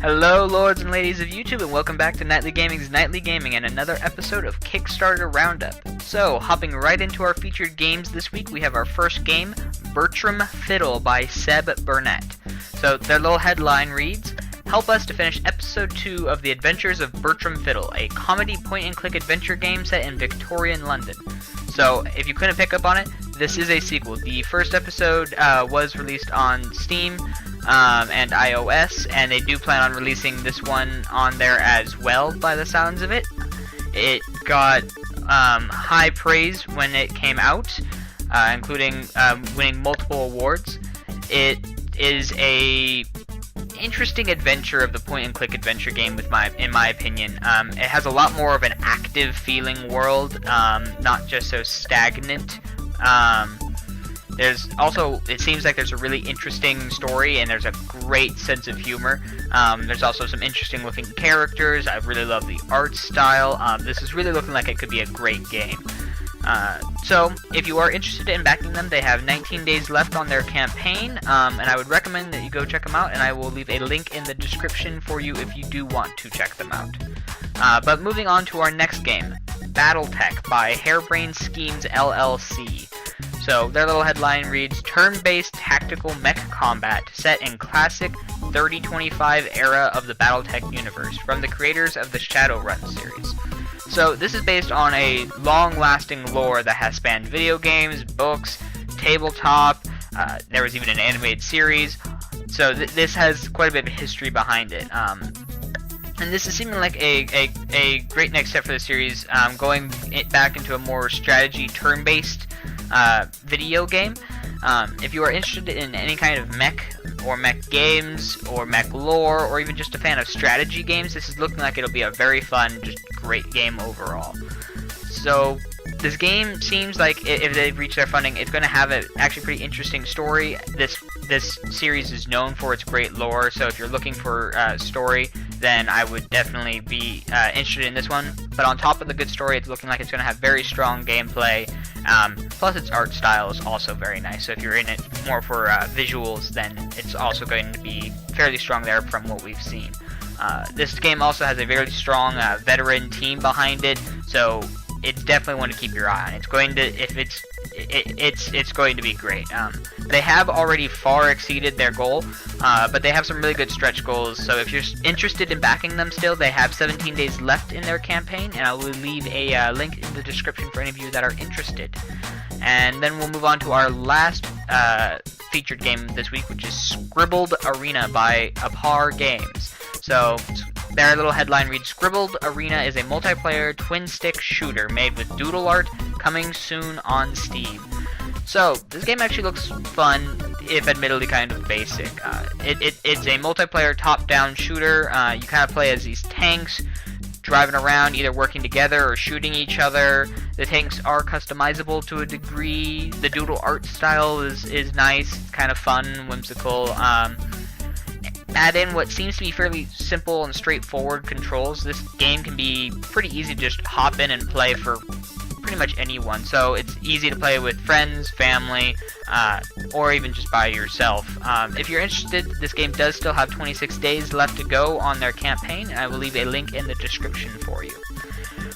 Hello lords and ladies of YouTube, and welcome back to Nightly Gaming's Nightly Gaming and another episode of Kickstarter Roundup. So, hopping right into our featured games this week, we have our first game, Bertram Fiddle by Seb Burnett. So, their little headline reads, help us to finish episode 2 of the adventures of Bertram Fiddle, a comedy point-and-click adventure game set in Victorian London. So, if you couldn't pick up on it, this is a sequel. The first episode was released on Steam and iOS, and they do plan on releasing this one on there as well, by the sounds of it. It got high praise when it came out, including winning multiple awards. It is a interesting adventure of the point-and-click adventure game, in my opinion. It has a lot more of an active feeling world, not just so stagnant. There's also, it seems like there's a really interesting story, and there's a great sense of humor. There's also some interesting looking characters. I really love the art style. This is really looking like it could be a great game. So, if you are interested in backing them, they have 19 days left on their campaign, and I would recommend that you go check them out, and I will leave a link in the description for you if you do want to check them out. But moving on to our next game, Battletech by Harebrained Schemes LLC. So, their little headline reads, turn-based tactical mech combat set in classic 3025 era of the Battletech universe, from the creators of the Shadowrun series. So, this is based on a long-lasting lore that has spanned video games, books, tabletop, there was even an animated series, so this has quite a bit of history behind it. And this is seeming like a great next step for the series, going back into a more strategy turn-based video game. If you are interested in any kind of mech or mech games or mech lore, or even just a fan of strategy games, this is looking like it'll be a very fun, just great game overall. So this game seems like, if they've reached their funding, it's going to have an actually pretty interesting story. This series is known for its great lore, so if you're looking for story, then I would definitely be interested in this one. But on top of the good story, it's looking like it's going to have very strong gameplay. Plus its art style is also very nice, so if you're in it more for visuals, then it's also going to be fairly strong there from what we've seen. This game also has a very strong veteran team behind it, so it's definitely one to keep your eye on. It's going to, it's going to be great. They have already far exceeded their goal, but they have some really good stretch goals, so if you're interested in backing them still, they have 17 days left in their campaign, and I will leave a link in the description for any of you that are interested. And then we'll move on to our last featured game this week, which is Scribbled Arena by Apar Games. So, their little headline reads, Scribbled Arena is a multiplayer twin-stick shooter made with doodle art, coming soon on Steam. So, this game actually looks fun, if admittedly kind of basic. It's a multiplayer top-down shooter. You kind of play as these tanks, driving around, either working together or shooting each other. The tanks are customizable to a degree. The doodle art style is nice, kind of fun, whimsical. Add in what seems to be fairly simple and straightforward controls. This game can be pretty easy to just hop in and play for pretty much anyone. So it's easy to play with friends, family, or even just by yourself. If you're interested, this game does still have 26 days left to go on their campaign, and I will leave a link in the description for you.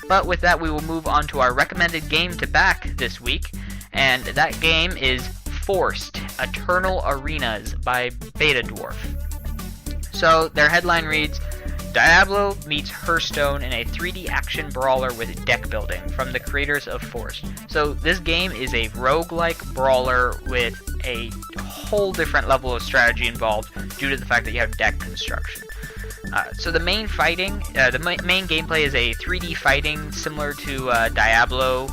But with that, we will move on to our recommended game to back this week, and that game is Forced Eternal Arenas by Beta Dwarf. So, their headline reads, Diablo meets Hearthstone in a 3D action brawler with deck building, from the creators of Forced. So, this game is a roguelike brawler with a whole different level of strategy involved due to the fact that you have deck construction. So the main fighting, main gameplay is a 3D fighting similar to Diablo's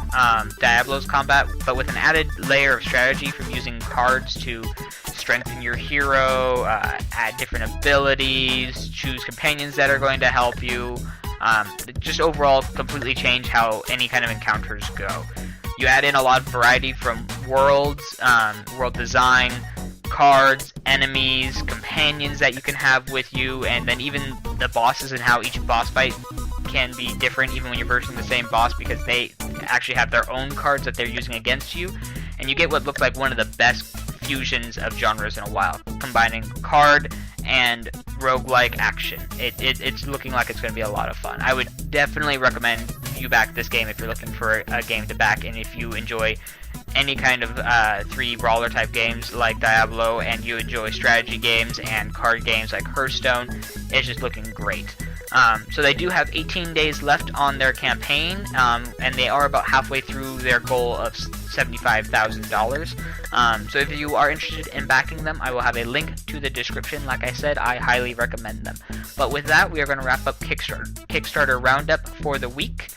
combat, but with an added layer of strategy from using cards to strengthen your hero, add different abilities, choose companions that are going to help you, just overall completely change how any kind of encounters go. You add in a lot of variety from worlds, world design, cards, enemies, companions that you can have with you, and then even the bosses and how each boss fight can be different even when you're versing the same boss, because they actually have their own cards that they're using against you, and you get what looks like one of the best fusions of genres in a while, combining card and roguelike action. It's looking like it's going to be a lot of fun. I would definitely recommend you back this game if you're looking for a game to back, and if you enjoy any kind of 3 brawler type games like Diablo, and you enjoy strategy games and card games like Hearthstone, it's just looking great. So they do have 18 days left on their campaign, and they are about halfway through their goal of $75,000. So if you are interested in backing them, I will have a link to the description. Like I said, I highly recommend them. But with that, we are going to wrap up Kickstarter Roundup for the week.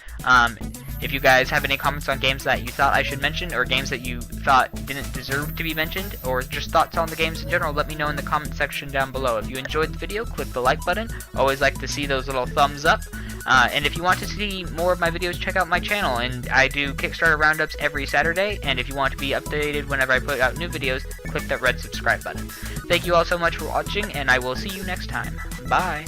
If you guys have any comments on games that you thought I should mention, or games that you thought didn't deserve to be mentioned, or just thoughts on the games in general, let me know in the comment section down below. If you enjoyed the video, click the like button. Always like to see those little thumbs up. And if you want to see more of my videos, check out my channel. And I do Kickstarter Roundups every Saturday. And if you want to be updated whenever I put out new videos, click that red subscribe button. Thank you all so much for watching, and I will see you next time. Bye!